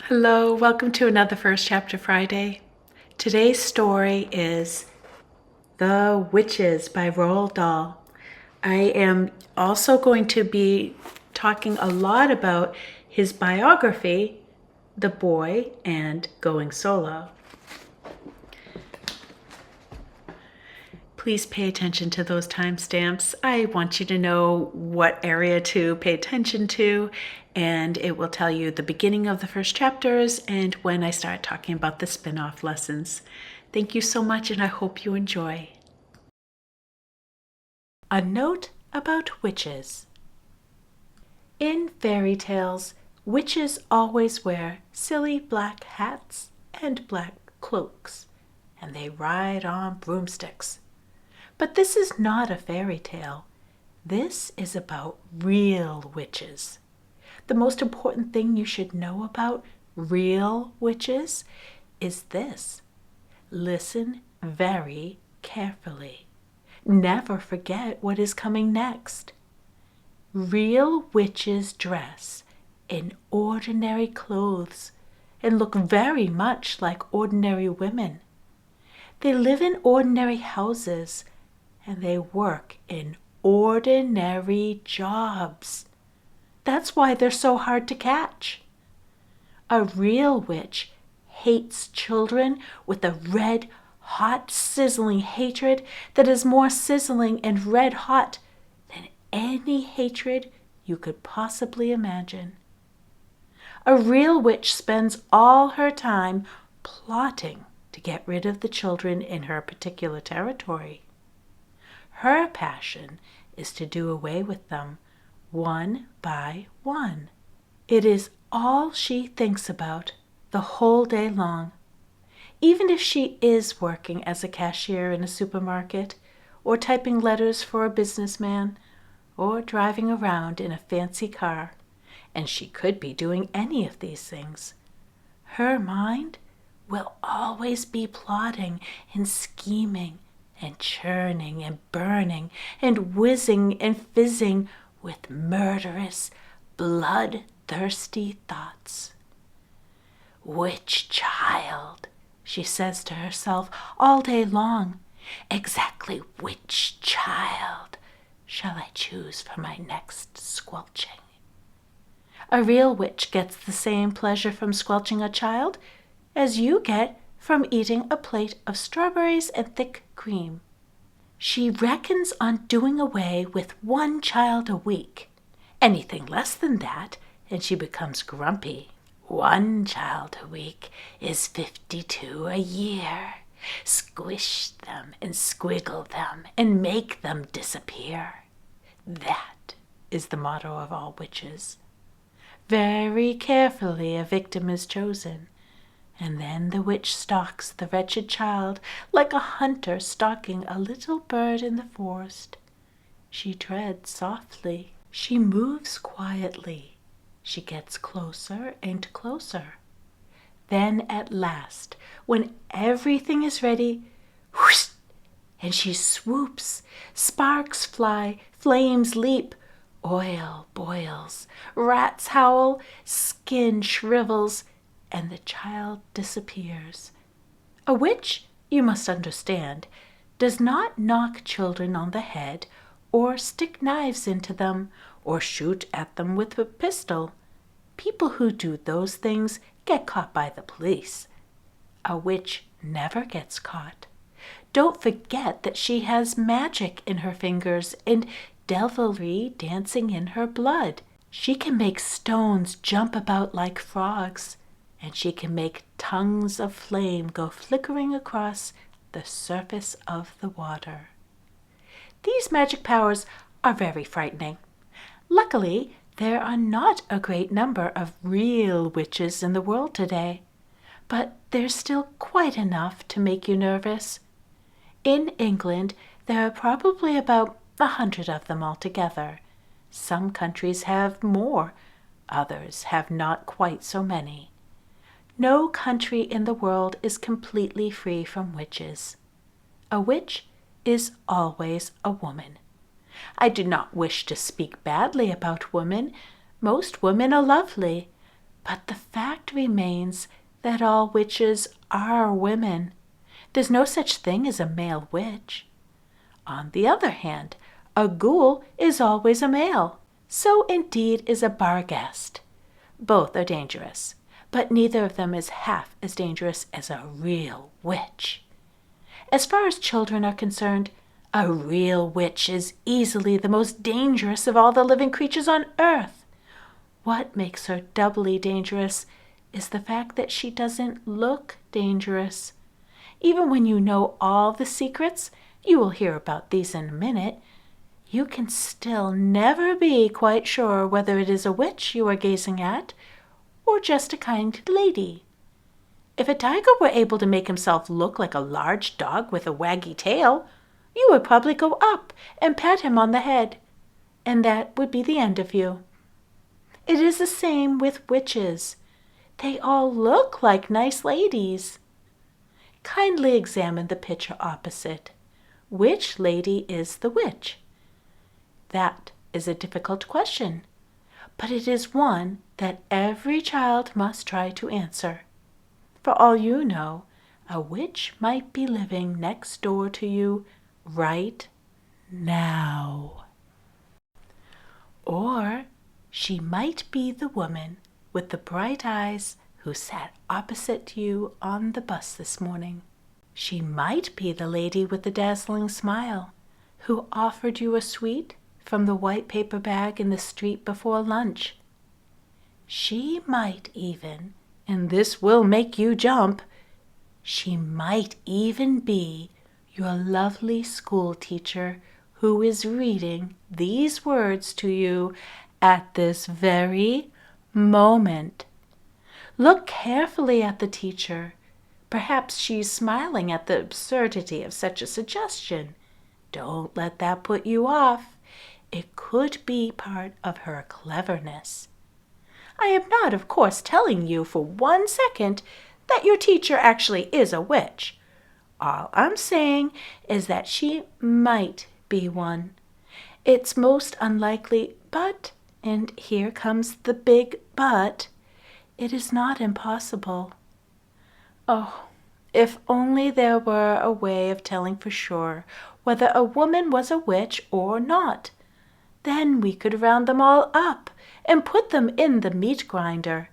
Hello, welcome to another First Chapter Friday. Today's story is The Witches by Roald Dahl. I am also going to be talking a lot about his biography, The Boy and Going Solo. Please pay attention to those timestamps. I want you to know what area to pay attention to, and it will tell you the beginning of the first chapters and when I start talking about the spin-off lessons. Thank you so much, and I hope you enjoy. A note about witches. In fairy tales, witches always wear silly black hats and black cloaks, and they ride on broomsticks. But this is not a fairy tale. This is about real witches. The most important thing you should know about real witches is this. Listen very carefully. Never forget what is coming next. Real witches dress in ordinary clothes and look very much like ordinary women. They live in ordinary houses and they work in ordinary jobs. That's why they're so hard to catch. A real witch hates children with a red, hot, sizzling hatred that is more sizzling and red hot than any hatred you could possibly imagine. A real witch spends all her time plotting to get rid of the children in her particular territory. Her passion is to do away with them, one by one. It is all she thinks about the whole day long. Even if she is working as a cashier in a supermarket, or typing letters for a businessman, or driving around in a fancy car, and she could be doing any of these things, her mind will always be plotting and scheming and churning and burning and whizzing and fizzing with murderous, bloodthirsty thoughts. Which child, she says to herself all day long, exactly which child shall I choose for my next squelching? A real witch gets the same pleasure from squelching a child as you get from eating a plate of strawberries and thick cream. She reckons on doing away with one child a week. Anything less than that, and she becomes grumpy. One child a week is 52 a year. Squish them and squiggle them and make them disappear. That is the motto of all witches. Very carefully a victim is chosen, and then the witch stalks the wretched child like a hunter stalking a little bird in the forest. She treads softly. She moves quietly. She gets closer and closer. Then at last, when everything is ready, whoosh, and she swoops. Sparks fly, flames leap, oil boils, rats howl, skin shrivels, and the child disappears. A witch, you must understand, does not knock children on the head or stick knives into them or shoot at them with a pistol. People who do those things get caught by the police. A witch never gets caught. Don't forget that she has magic in her fingers and devilry dancing in her blood. She can make stones jump about like frogs, and she can make tongues of flame go flickering across the surface of the water. These magic powers are very frightening. Luckily, there are not a great number of real witches in the world today, but there's still quite enough to make you nervous. In England, there are probably about 100 of them altogether. Some countries have more, others have not quite so many. No country in the world is completely free from witches. A witch is always a woman. I do not wish to speak badly about women. Most women are lovely. But the fact remains that all witches are women. There's no such thing as a male witch. On the other hand, a ghoul is always a male. So indeed is a barghest. Both are dangerous, but neither of them is half as dangerous as a real witch. As far as children are concerned, a real witch is easily the most dangerous of all the living creatures on earth. What makes her doubly dangerous is the fact that she doesn't look dangerous. Even when you know all the secrets, you will hear about these in a minute, you can still never be quite sure whether it is a witch you are gazing at or just a kind lady. If a tiger were able to make himself look like a large dog with a waggy tail, you would probably go up and pat him on the head, and that would be the end of you. It is the same with witches. They all look like nice ladies. Kindly examine the picture opposite. Which lady is the witch? That is a difficult question, but it is one that every child must try to answer. For all you know, a witch might be living next door to you right now. Or she might be the woman with the bright eyes who sat opposite you on the bus this morning. She might be the lady with the dazzling smile who offered you a sweet from the white paper bag in the street before lunch. She might even, and this will make you jump, she might even be your lovely school teacher who is reading these words to you at this very moment. Look carefully at the teacher. Perhaps she's smiling at the absurdity of such a suggestion. Don't let that put you off. It could be part of her cleverness. I am not, of course, telling you for 1 second that your teacher actually is a witch. All I'm saying is that she might be one. It's most unlikely, but, and here comes the big but, it is not impossible. Oh, if only there were a way of telling for sure whether a woman was a witch or not. Then we could round them all up and put them in the meat grinder.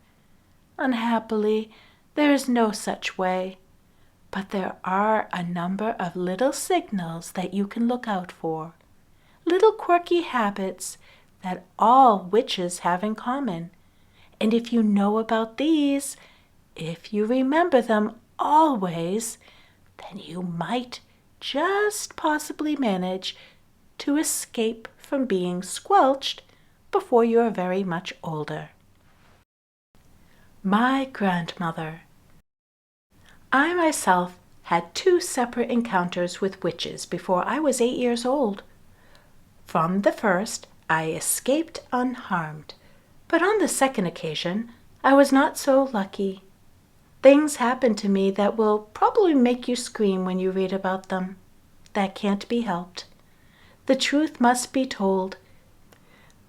Unhappily, there is no such way, but there are a number of little signals that you can look out for, little quirky habits that all witches have in common. And if you know about these, if you remember them always, then you might just possibly manage to escape from being squelched before you are very much older. My grandmother. I myself had 2 separate encounters with witches before I was 8 years old. From the first, I escaped unharmed, but on the second occasion, I was not so lucky. Things happened to me that will probably make you scream when you read about them. That can't be helped. The truth must be told.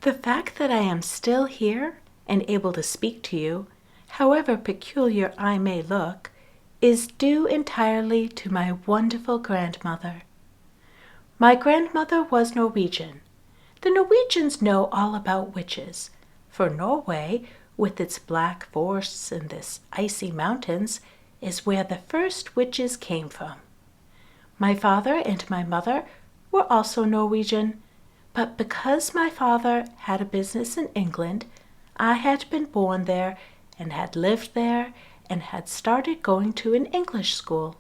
The fact that I am still here and able to speak to you, however peculiar I may look, is due entirely to my wonderful grandmother. My grandmother was Norwegian. The Norwegians know all about witches, for Norway, with its black forests and its icy mountains, is where the first witches came from. My father and my mother were also Norwegian, but because my father had a business in England, I had been born there and had lived there and had started going to an English school.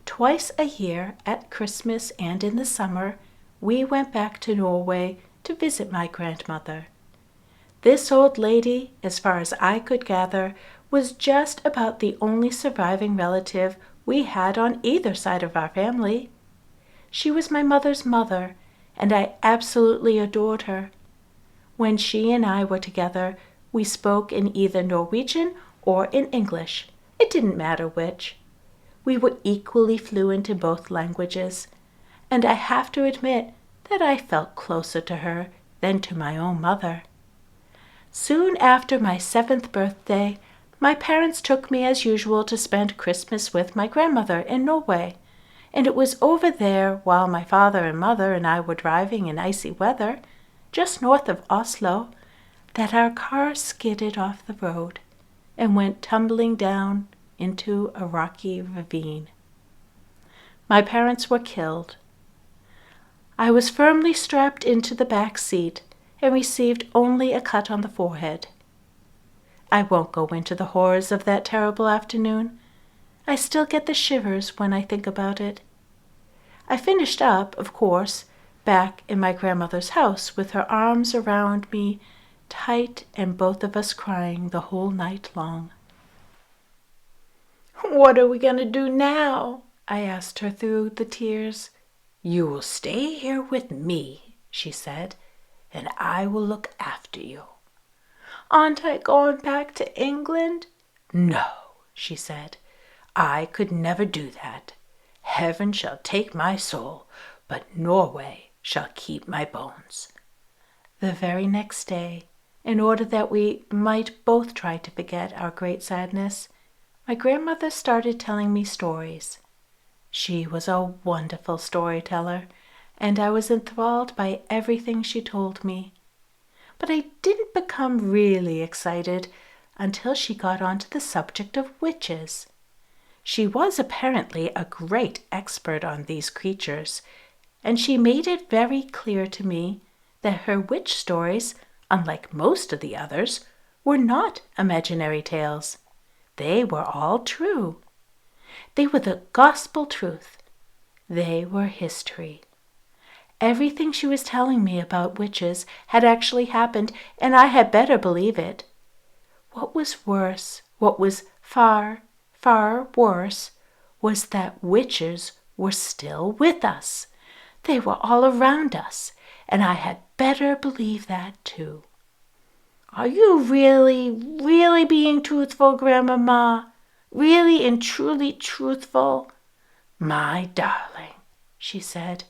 Twice a year, at Christmas and in the summer, we went back to Norway to visit my grandmother. This old lady, as far as I could gather, was just about the only surviving relative we had on either side of our family. She was my mother's mother, and I absolutely adored her. When she and I were together, we spoke in either Norwegian or in English. It didn't matter which. We were equally fluent in both languages, and I have to admit that I felt closer to her than to my own mother. Soon after my 7th birthday, My parents took me as usual to spend Christmas with my grandmother in Norway, and it was over there while my father and mother and I were driving in icy weather, just north of Oslo, that our car skidded off the road and went tumbling down into a rocky ravine. My parents were killed. I was firmly strapped into the back seat and received only a cut on the forehead. I won't go into the horrors of that terrible afternoon. I still get the shivers when I think about it. I finished up, of course, back in my grandmother's house with her arms around me tight and both of us crying the whole night long. "What are we going to do now?" I asked her through the tears. "You will stay here with me," she said, "and I will look after you." "Aren't I going back to England?" "No," she said, "I could never do that. Heaven shall take my soul, but Norway shall keep my bones." The very next day, in order that we might both try to forget our great sadness, my grandmother started telling me stories. She was a wonderful storyteller, and I was enthralled by everything she told me. But I didn't become really excited until she got onto the subject of witches. She was apparently a great expert on these creatures, and she made it very clear to me that her witch stories, unlike most of the others, were not imaginary tales. They were all true. They were the gospel truth. They were history. Everything she was telling me about witches had actually happened, and I had better believe it. What was worse, what was far, far worse, was that witches were still with us. They were all around us, and I had better believe that too. "Are you really, really being truthful, Grandmama? Really and truly truthful?" "My darling," she said,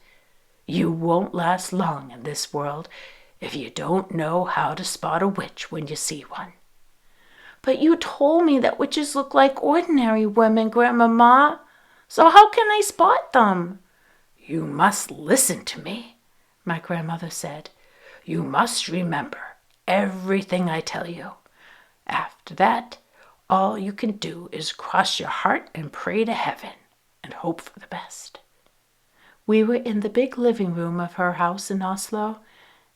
"you won't last long in this world if you don't know how to spot a witch when you see one." "But you told me that witches look like ordinary women, Grandmama. So how can I spot them?" "You must listen to me," my grandmother said. "You must remember everything I tell you. After that, all you can do is cross your heart and pray to heaven and hope for the best." We were in the big living room of her house in Oslo,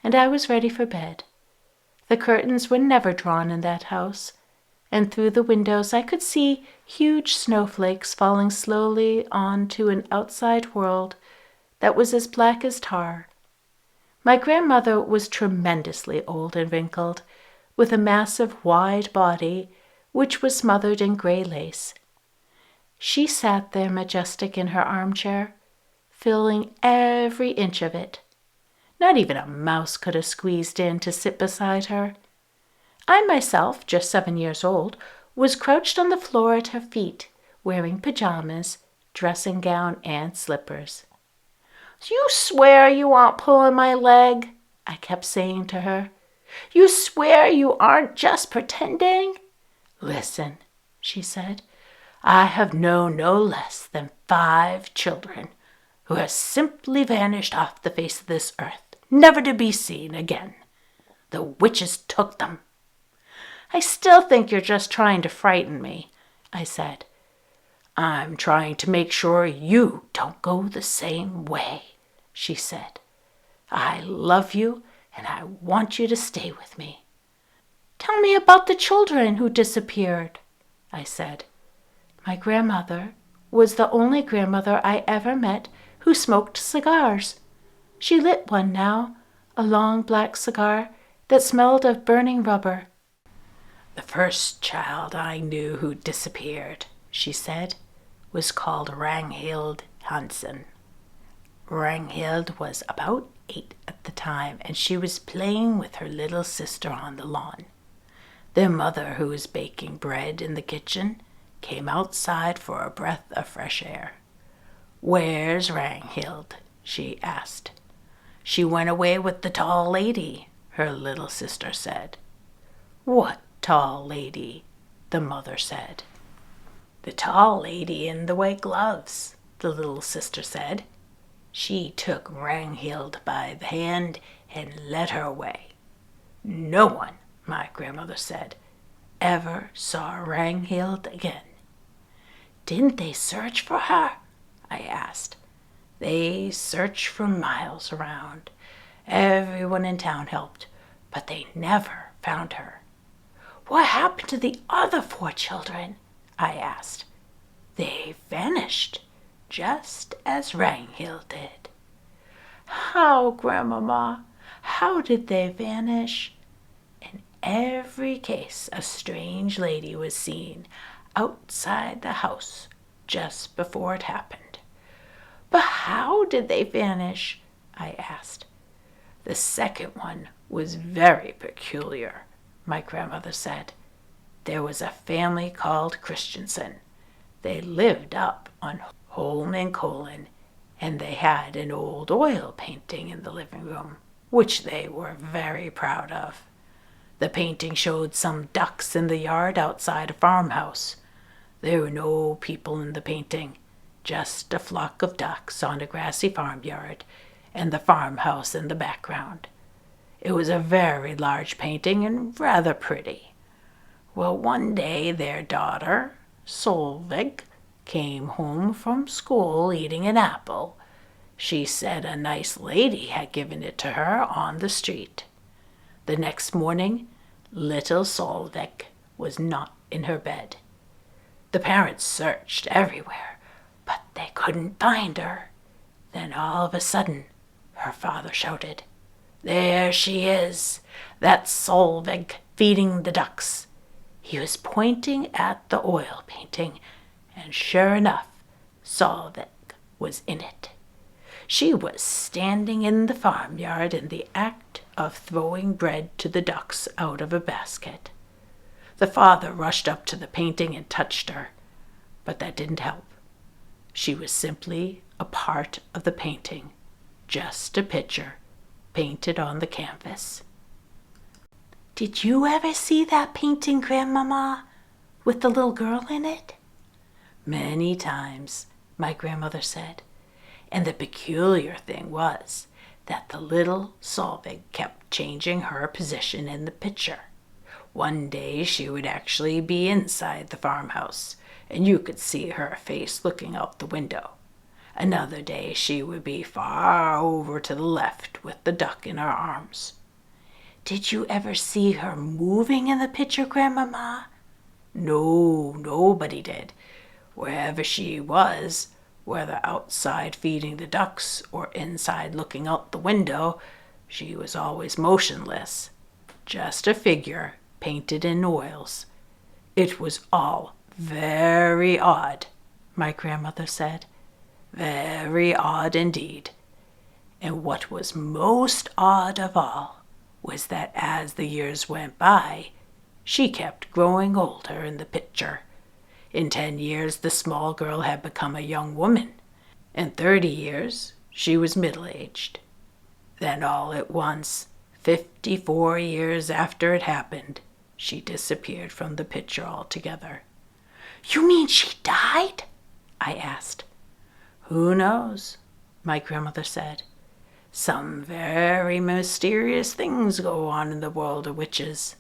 and I was ready for bed. The curtains were never drawn in that house, and through the windows I could see huge snowflakes falling slowly on to an outside world that was as black as tar. My grandmother was tremendously old and wrinkled, with a massive wide body which was smothered in gray lace. She sat there majestic in her armchair, filling every inch of it. Not even a mouse could have squeezed in to sit beside her. I myself, just 7 years old, was crouched on the floor at her feet, wearing pajamas, dressing gown, and slippers. "You swear you aren't pulling my leg?" I kept saying to her. "You swear you aren't just pretending?" "Listen," she said, "I have known no less than 5 children who have simply vanished off the face of this earth, never to be seen again. The witches took them." "I still think you're just trying to frighten me," I said. "I'm trying to make sure you don't go the same way," she said. "I love you, and I want you to stay with me." "Tell me about the children who disappeared," I said. My grandmother was the only grandmother I ever met who smoked cigars. She lit one now, a long black cigar that smelled of burning rubber. "The first child I knew who disappeared," she said, "was called Ragnhild Hansen. Ragnhild was about 8 at the time, and she was playing with her little sister on the lawn. Their mother, who was baking bread in the kitchen, came outside for a breath of fresh air. 'Where's Ragnhild?' she asked. 'She went away with the tall lady,' her little sister said. 'What tall lady?' the mother said. "The tall lady in the white gloves," the little sister said. "She took Ragnhild by the hand and led her away. No one," my grandmother said, "ever saw Ragnhild again." "Didn't they search for her?" I asked. "They searched for miles around. Everyone in town helped, but they never found her." "What happened to the other 4 children?" I asked. "They vanished, just as Ragnhild did." "How, Grandmama? How did they vanish?" "In every case a strange lady was seen outside the house just before it happened." "But how did they vanish?" I asked. "The second one was very peculiar," my grandmother said. "There was a family called Christensen. They lived up on Holmenkollen, and they had an old oil painting in the living room, which they were very proud of. The painting showed some ducks in the yard outside a farmhouse. There were no people in the painting, just a flock of ducks on a grassy farmyard, and the farmhouse in the background. It was a very large painting and rather pretty. Well, one day their daughter, Solveig, came home from school eating an apple. She said a nice lady had given it to her on the street. The next morning, little Solveig was not in her bed. The parents searched everywhere, but they couldn't find her. Then all of a sudden, her father shouted, 'There she is! That's Solveig feeding the ducks.' He was pointing at the oil painting, and sure enough, Solveig was in it. She was standing in the farmyard in the act of throwing bread to the ducks out of a basket. The father rushed up to the painting and touched her, but that didn't help. She was simply a part of the painting, just a picture painted on the canvas." "Did you ever see that painting, Grandmama, with the little girl in it?" "Many times," my grandmother said. "And the peculiar thing was that the little Solveig kept changing her position in the picture. One day she would actually be inside the farmhouse, and you could see her face looking out the window. Another day she would be far over to the left with the duck in her arms." "Did you ever see her moving in the picture, Grandmama?" "No, nobody did. Wherever she was, whether outside feeding the ducks or inside looking out the window, she was always motionless, just a figure painted in oils. It was all very odd," my grandmother said. "Very odd indeed. And what was most odd of all was that as the years went by, she kept growing older in the picture. In 10 years, the small girl had become a young woman. In 30 years, she was middle-aged. Then all at once, 54 years after it happened, she disappeared from the picture altogether." "You mean she died?" I asked. "Who knows?" my grandmother said. "Some very mysterious things go on in the world of witches."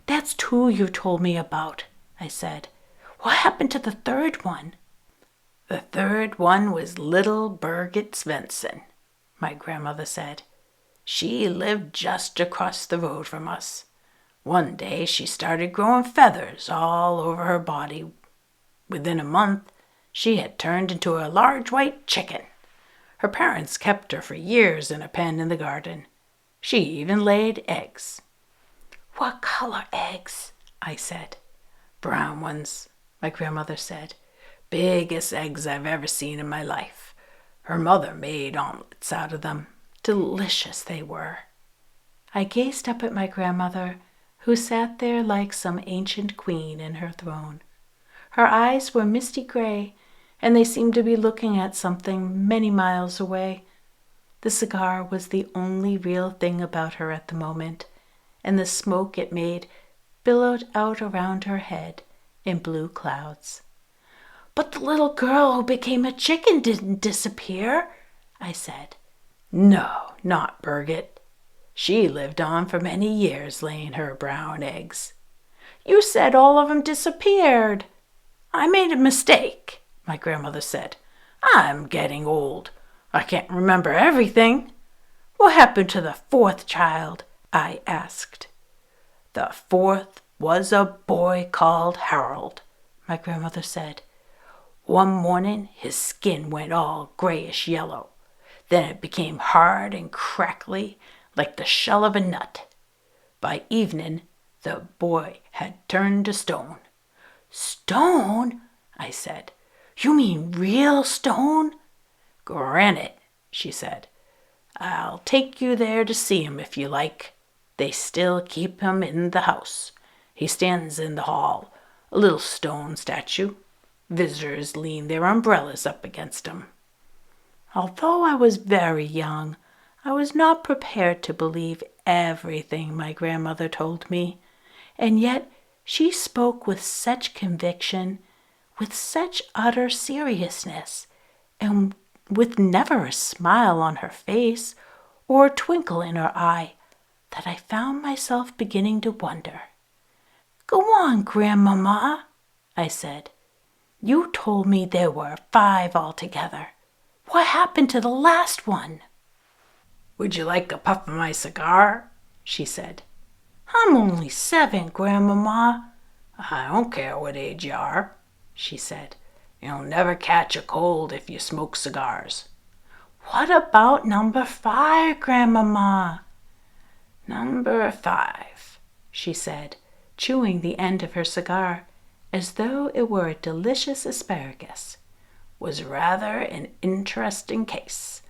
"That's 2 you told me about," I said. "What happened to the 3rd one?" "The 3rd one was little Birgit Svensson," my grandmother said. "She lived just across the road from us. One day she started growing feathers all over her body. Within a month, she had turned into a large white chicken. Her parents kept her for years in a pen in the garden. She even laid eggs." "What color eggs?" I said. "Brown ones," my grandmother said. "Biggest eggs I've ever seen in my life. Her mother made omelets out of them. Delicious they were." I gazed up at my grandmother, who sat there like some ancient queen in her throne. Her eyes were misty gray, and they seemed to be looking at something many miles away. The cigar was the only real thing about her at the moment, and the smoke it made billowed out around her head in blue clouds. But the little girl who became a chicken didn't disappear, I said. No, not Birgit. She lived on for many years laying her brown eggs. You said all of them disappeared. I made a mistake, my grandmother said. I'm getting old. I can't remember everything. What happened to the fourth child? I asked. The fourth was a boy called Harold, my grandmother said. One morning his skin went all grayish yellow. Then it became hard and crackly like the shell of a nut. By evening, the boy had turned to stone. Stone? I said. You mean real stone? Granite, she said. I'll take you there to see him if you like. They still keep him in the house. He stands in the hall, a little stone statue. Visitors lean their umbrellas up against him. Although I was very young, I was not prepared to believe everything my grandmother told me, and yet she spoke with such conviction, with such utter seriousness, and with never a smile on her face or a twinkle in her eye, that I found myself beginning to wonder. Go on, Grandmama, I said. You told me there were 5 altogether. What happened to the last one? Would you like a puff of my cigar? She said. I'm only 7, Grandmama. I don't care what age you are, she said. You'll never catch a cold if you smoke cigars. What about number 5, Grandmama? Number 5, she said, chewing the end of her cigar as though it were a delicious asparagus, was rather an interesting case.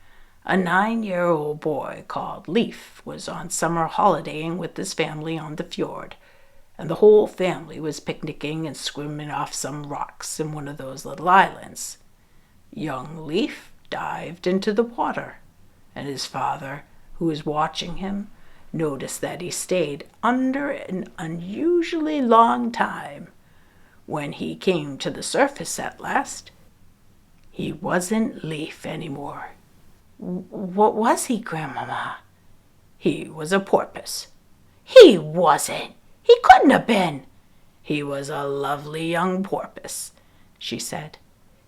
A 9-year-old boy called Leif was on summer holidaying with his family on the fjord, and the whole family was picnicking and swimming off some rocks in one of those little islands. Young Leif dived into the water, and his father, who was watching him, noticed that he stayed under an unusually long time. When he came to the surface at last, he wasn't Leif anymore. What was he, Grandmama? He was a porpoise. He wasn't. He couldn't have been. He was a lovely young porpoise, she said,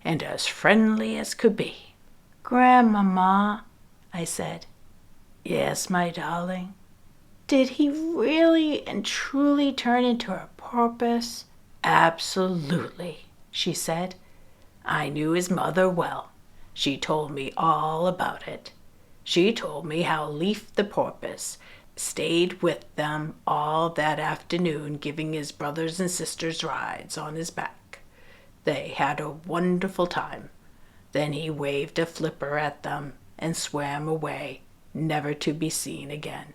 and as friendly as could be. Grandmama, I said. Yes, my darling. Did he really and truly turn into a porpoise? Absolutely, she said. I knew his mother well. She told me all about it. She told me how Leif the porpoise stayed with them all that afternoon, giving his brothers and sisters rides on his back. They had a wonderful time. Then he waved a flipper at them and swam away, never to be seen again.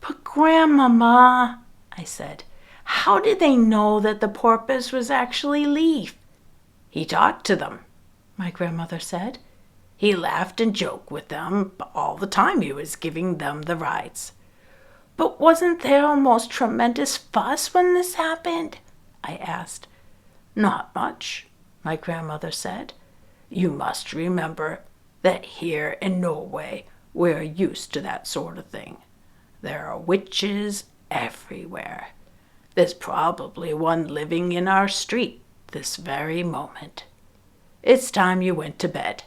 But Grandmama, I said, how did they know that the porpoise was actually Leif? He talked to them, my grandmother said. He laughed and joked with them all the time he was giving them the rides. But wasn't there a most tremendous fuss when this happened? I asked. Not much, my grandmother said. You must remember that here in Norway we're used to that sort of thing. There are witches everywhere. There's probably one living in our street this very moment. It's time you went to bed.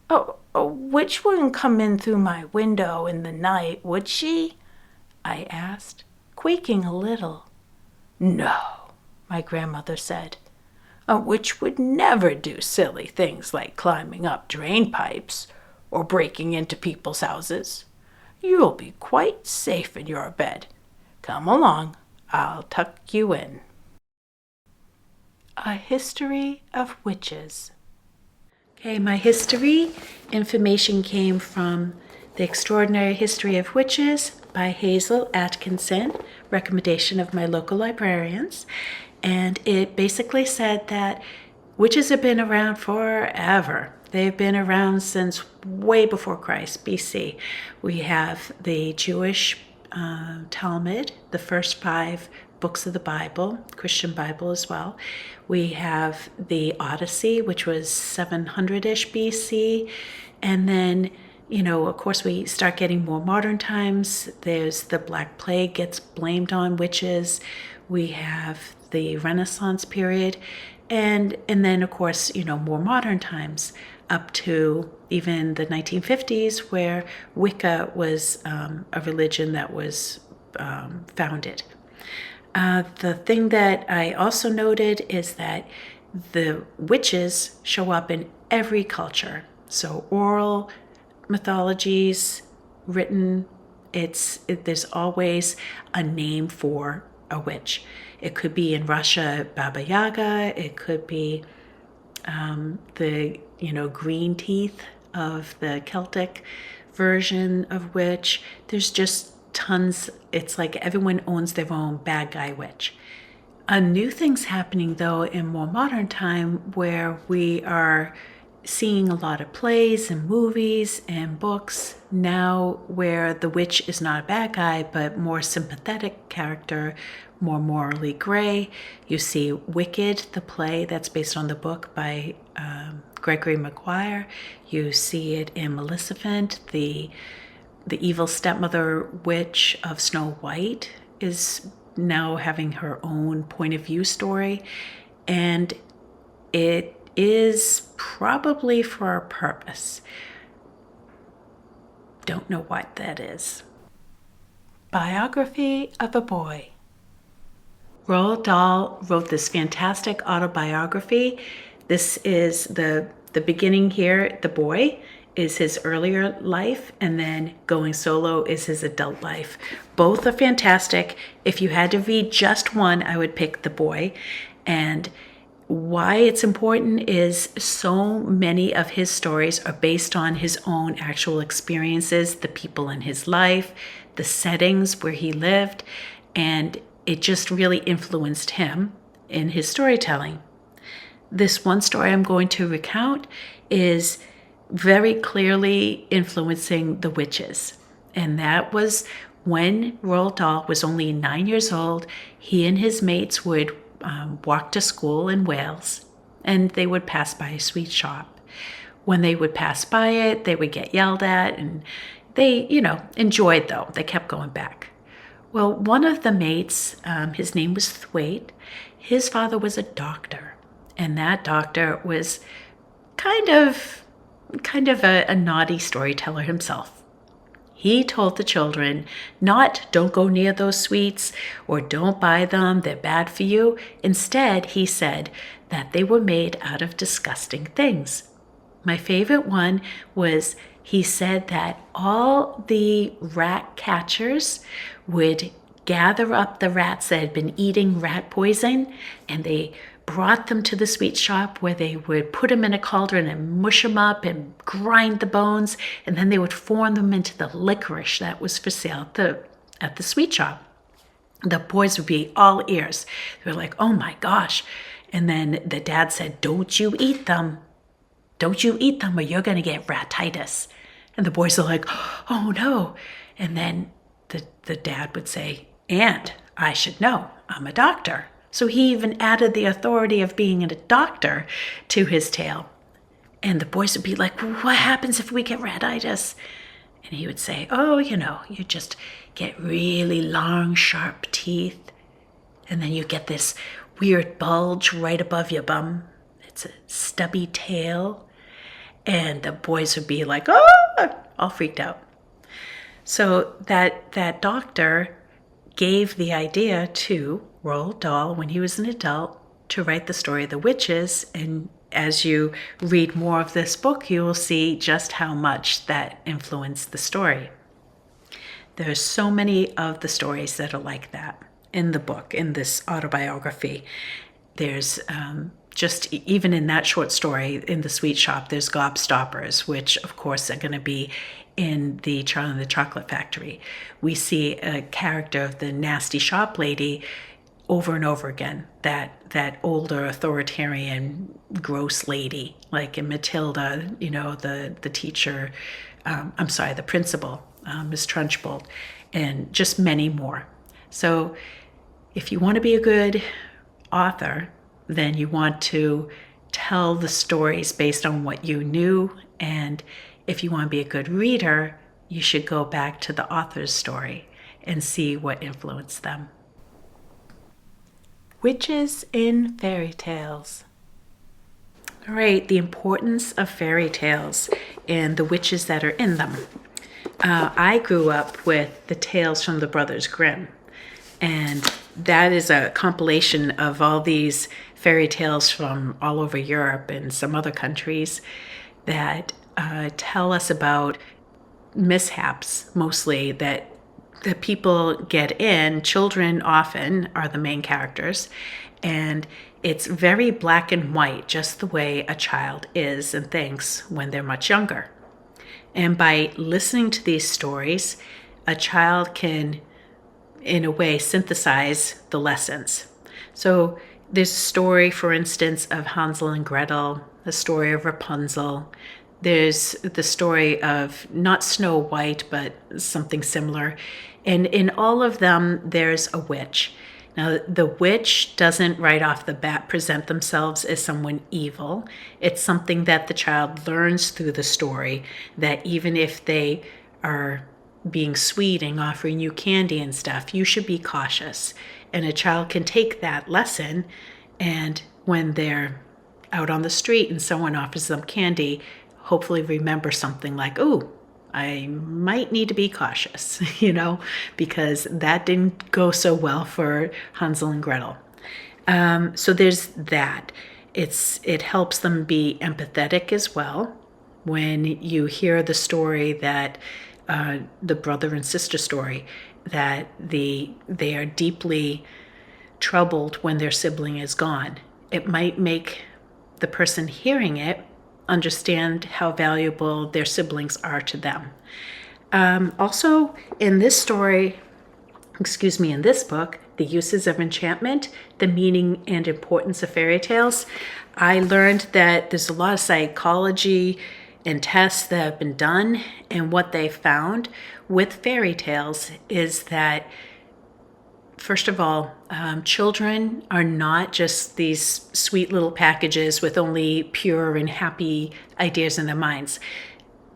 A witch wouldn't come in through my window in the night, would she? I asked, quaking a little. No, my grandmother said. A witch would never do silly things like climbing up drain pipes or breaking into people's houses. You'll be quite safe in your bed. Come along, I'll tuck you in. A History of Witches. Okay, my history information came from The Extraordinary History of Witches by Hazel Atkinson, recommendation of my local librarians. And it basically said that witches have been around forever. They've been around since way before Christ, BC. We have the Jewish Talmud, the first 5 books of the Bible, Christian Bible as well. We have the Odyssey, which was 700-ish BC. And then, of course, we start getting more modern times. There's the Black Plague gets blamed on witches. We have the Renaissance period. And then, of course, more modern times up to even the 1950s, where Wicca was a religion that was founded. The thing that I also noted is that the witches show up in every culture. So oral mythologies, written, there's always a name for a witch. It could be in Russia, Baba Yaga. It could be the green teeth of the Celtic version of witch. There's just tons. It's like everyone owns their own bad guy witch. A new thing's happening though in more modern time, where we are seeing a lot of plays and movies and books now where the witch is not a bad guy, but more sympathetic character, more morally gray. You see Wicked, the play that's based on the book by Gregory Maguire. You see it in Maleficent. The evil stepmother witch of Snow White is now having her own point of view story. And it is probably for a purpose. Don't know what that is. Biography of a Boy. Roald Dahl wrote this fantastic autobiography. This is the beginning here. The boy is his earlier life, and then going solo is his adult life. Both are fantastic. If you had to read just one, I would pick The Boy. And why it's important is so many of his stories are based on his own actual experiences, the people in his life, the settings where he lived, and it just really influenced him in his storytelling. This one story I'm going to recount is very clearly influencing the witches. And that was when Roald Dahl was only 9 years old. He and his mates would walk to school in Wales, and they would pass by a sweet shop. When they would pass by it, they would get yelled at, and they, enjoyed though. They kept going back. Well, one of the mates, his name was Thwaite, his father was a doctor, and that doctor was kind of a naughty storyteller himself. He told the children don't go near those sweets or don't buy them, they're bad for you. Instead, he said that they were made out of disgusting things. My favorite one was he said that all the rat catchers would gather up the rats that had been eating rat poison, and they brought them to the sweet shop where they would put them in a cauldron and mush them up and grind the bones, and then they would form them into the licorice that was for sale at the sweet shop. The boys would be all ears. They were like, oh my gosh. And then the dad said, don't you eat them. Don't you eat them or you're going to get ratitis. And the boys are like, oh no. And then the dad would say, and I should know, I'm a doctor. So he even added the authority of being a doctor to his tale. And the boys would be like, well, what happens if we get ratitis? And he would say, oh, you just get really long, sharp teeth. And then you get this weird bulge right above your bum. It's a stubby tail. And the boys would be like, oh, all freaked out. So that doctor gave the idea to Roald Dahl when he was an adult to write the story of the witches. And as you read more of this book, you will see just how much that influenced the story. There are so many of the stories that are like that in the book, in this autobiography. There's just even in that short story, in the sweet shop, there's gobstoppers, which of course are going to be in the Charlie and the Chocolate Factory. We see a character of the nasty shop lady over and over again, that older authoritarian gross lady, like in Matilda, the teacher, the principal, Miss Trunchbull, and just many more. So If you want to be a good author, then you want to tell the stories based on what you knew. And if you want to be a good reader, you should go back to the author's story and see what influenced them. Witches in fairy tales. All right, the importance of fairy tales and the witches that are in them. I grew up with the tales from the Brothers Grimm, and that is a compilation of all these fairy tales from all over Europe and some other countries that tell us about mishaps, mostly that the people get in. Children often are the main characters, and it's very black and white, just the way a child is and thinks when they're much younger. And by listening to these stories, a child can, in a way, synthesize the lessons. So there's a story, for instance, of Hansel and Gretel, the story of Rapunzel. There's the story of not Snow White, but something similar. And in all of them, there's a witch. Now, the witch doesn't right off the bat present themselves as someone evil. It's something that the child learns through the story, that even if they are being sweet and offering you candy and stuff, you should be cautious. And a child can take that lesson, and when they're out on the street and someone offers them candy, hopefully remember something like, oh, I might need to be cautious, because that didn't go so well for Hansel and Gretel. So there's that. It helps them be empathetic as well. When you hear the story that the brother and sister story, that they are deeply troubled when their sibling is gone, it might make the person hearing it understand how valuable their siblings are to them. Also, in this book, The Uses of Enchantment, The Meaning and Importance of Fairy Tales, I learned that there's a lot of psychology and tests that have been done, and what they found with fairy tales is that, first of all, children are not just these sweet little packages with only pure and happy ideas in their minds.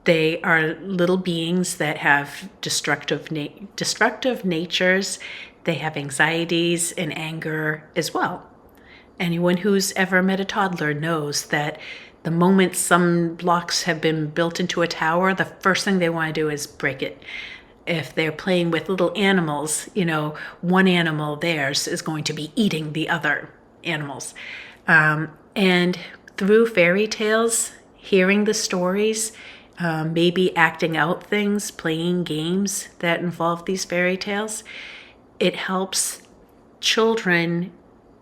They are little beings that have destructive natures. They have anxieties and anger as well. Anyone who's ever met a toddler knows that the moment some blocks have been built into a tower, the first thing they want to do is break it. If they're playing with little animals, one animal, theirs, is going to be eating the other animals. And through fairy tales, hearing the stories, maybe acting out things, playing games that involve these fairy tales, it helps children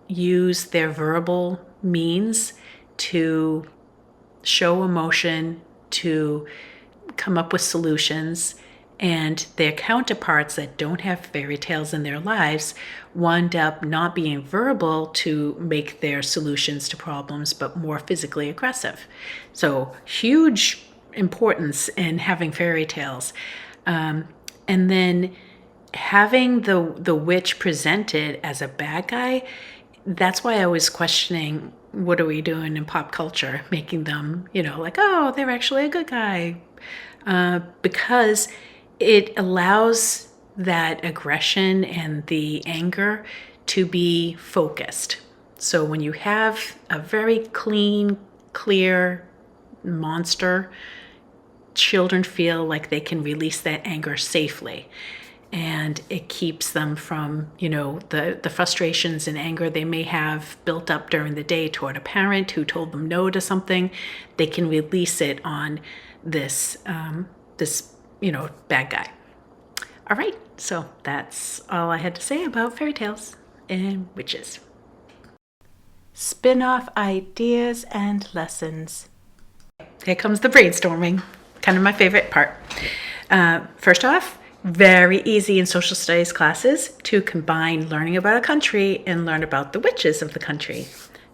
use their verbal means to show emotion, to come up with solutions. And their counterparts that don't have fairy tales in their lives wind up not being verbal to make their solutions to problems, but more physically aggressive. So huge importance in having fairy tales. And then having the witch presented as a bad guy, that's why I was questioning, what are we doing in pop culture, making them, like, oh, they're actually a good guy. Because it allows that aggression and the anger to be focused. So when you have a very clean, clear monster, children feel like they can release that anger safely. And it keeps them from, the frustrations and anger they may have built up during the day toward a parent who told them no to something. They can release it on this bad guy. All right, so that's all I had to say about fairy tales and witches. Spin-off ideas and lessons. Here comes the brainstorming, kind of my favorite part. First off, very easy in social studies classes to combine learning about a country and learn about the witches of the country.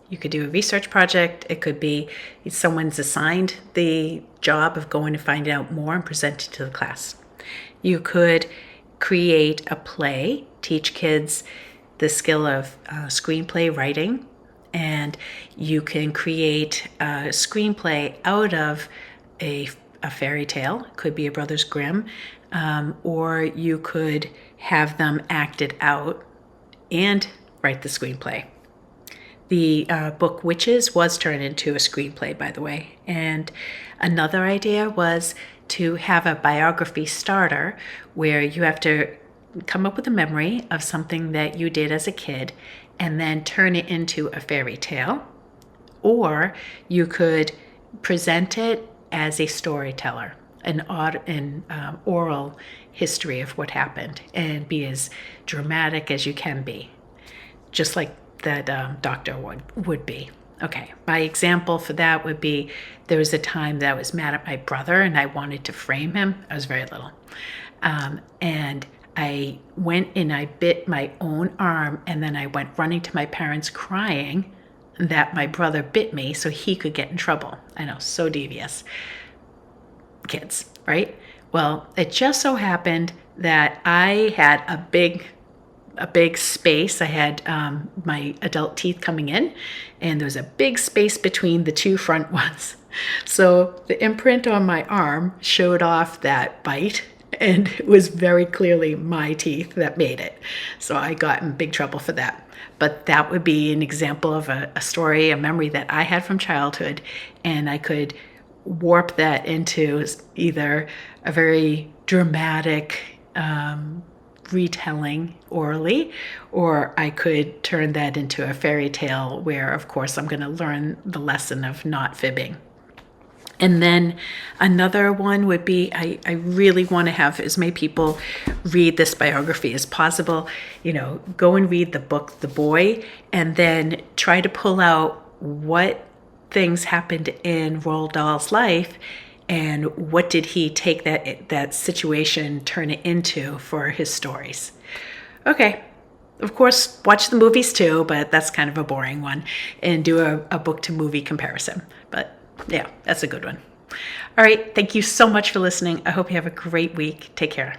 You could do a research project. It could be someone's assigned the job of going to find out more and present it to the class. You could create a play, teach kids the skill of screenplay writing, and you can create a screenplay out of a fairy tale. It could be a Brothers Grimm, or you could have them act it out and write the screenplay. The book Witches was turned into a screenplay, by the way. And another idea was to have a biography starter where you have to come up with a memory of something that you did as a kid and then turn it into a fairy tale. Or you could present it as a storyteller, an oral history of what happened, and be as dramatic as you can be, just like that doctor would be. Okay, my example for that would be, there was a time that I was mad at my brother and I wanted to frame him. I was very little. And I went and I bit my own arm, and then I went running to my parents crying that my brother bit me so he could get in trouble. I know, so devious. Kids, right? Well, it just so happened that I had a big space. I had my adult teeth coming in, and there was a big space between the two front ones. So the imprint on my arm showed off that bite, and it was very clearly my teeth that made it. So I got in big trouble for that. But that would be an example of a story, a memory that I had from childhood, and I could warp that into either a very dramatic retelling orally, or I could turn that into a fairy tale where, of course, I'm going to learn the lesson of not fibbing. And then another one would be, I really want to have as many people read this biography as possible. Go and read the book, The Boy, and then try to pull out what things happened in Roald Dahl's life and what did he take that situation, turn it into for his stories. Okay, of course, watch the movies too, but that's kind of a boring one, and do a book to movie comparison. But yeah, that's a good one. All right, thank you so much for listening. I hope you have a great week. Take care.